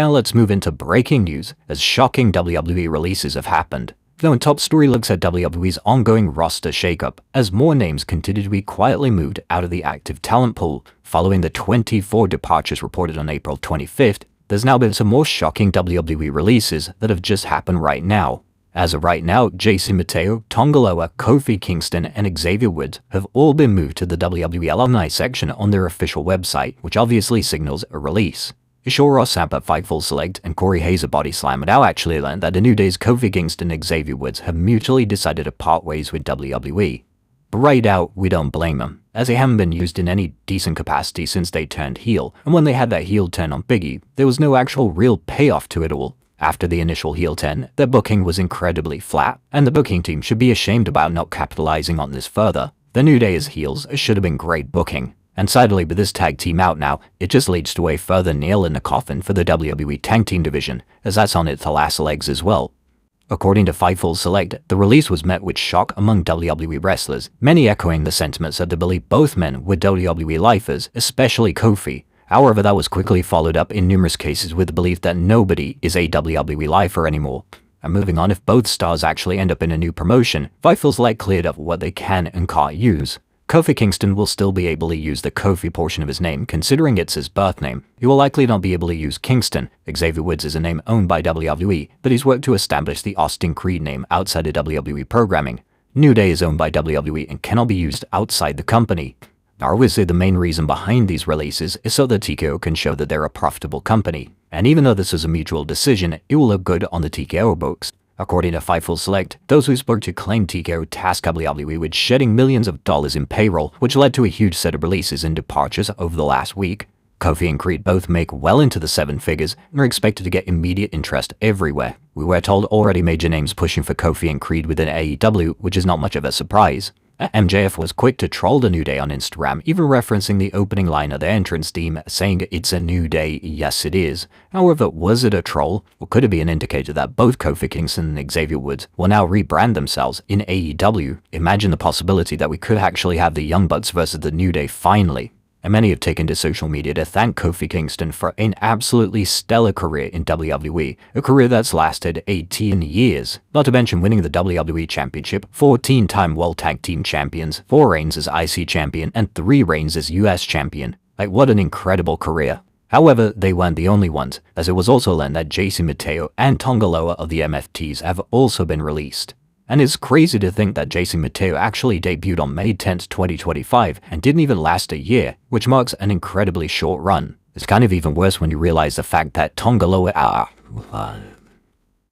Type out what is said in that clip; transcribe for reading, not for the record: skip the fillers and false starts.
now let's move into breaking news, as shocking WWE releases have happened. Though in top story looks at WWE's ongoing roster shakeup, as more names continue to be quietly moved out of the active talent pool. Following the 24 departures reported on April 25th, there's now been some more shocking WWE releases that have just happened right now. As of right now, Jason Mateo, Tonga Loa, Kofi Kingston, and Xavier Woods have all been moved to the WWE alumni section on their official website, which obviously signals a release. Ishiro Sampa, Fightful Select, and Corey Hayes Body Slam now actually learned that the New Day's Kofi Kingston and Xavier Woods have mutually decided to part ways with WWE. But right out, we don't blame them, as they haven't been used in any decent capacity since they turned heel, and when they had that heel turn on Biggie, there was no actual real payoff to it all. After the initial heel turn, their booking was incredibly flat, and the booking team should be ashamed about not capitalizing on this further. The New Day as heels should have been great booking, and sadly with this tag team out now, it just leads to a further nail in the coffin for the WWE Tag Team division, as that's on its last legs as well. According to Fightful Select, the release was met with shock among WWE wrestlers, many echoing the sentiments that they believe both men were WWE lifers, especially Kofi. However, that was quickly followed up in numerous cases with the belief that nobody is a WWE lifer anymore. And moving on, if both stars actually end up in a new promotion, Fightful Select cleared up what they can and can't use. Kofi Kingston will still be able to use the Kofi portion of his name, considering it's his birth name. He will likely not be able to use Kingston. Xavier Woods is a name owned by WWE, but he's worked to establish the Austin Creed name outside of WWE programming. New Day is owned by WWE and cannot be used outside the company. Now, obviously, the main reason behind these releases is so that TKO can show that they're a profitable company. And even though this is a mutual decision, it will look good on the TKO books. According to Fightful Select, those who spoke to claimed TKO tasked WWE with shedding millions of dollars in payroll, which led to a huge set of releases and departures over the last week. Kofi and Creed both make well into the seven figures and are expected to get immediate interest everywhere. We were told already major names pushing for Kofi and Creed within AEW, which is not much of a surprise. MJF was quick to troll the New Day on Instagram, even referencing the opening line of their entrance theme, saying it's a new day, yes it is. However, was it a troll, or could it be an indicator that both Kofi Kingston and Xavier Woods will now rebrand themselves in AEW? Imagine the possibility that we could actually have the Young Bucks versus the New Day finally. And many have taken to social media to thank Kofi Kingston for an absolutely stellar career in WWE, a career that's lasted 18 years, not to mention winning the WWE Championship, 14-time World Tag Team Champions, 4 reigns as IC Champion, and 3 reigns as US Champion. Like, what an incredible career. However, they weren't the only ones, as it was also learned that Jason Mateo and Tonga Loa of the MFTs have also been released. And it's crazy to think that Jason Mateo actually debuted on May 10th, 2025 and didn't even last a year, which marks an incredibly short run. It's kind of even worse when you realize the fact that Tonga Loa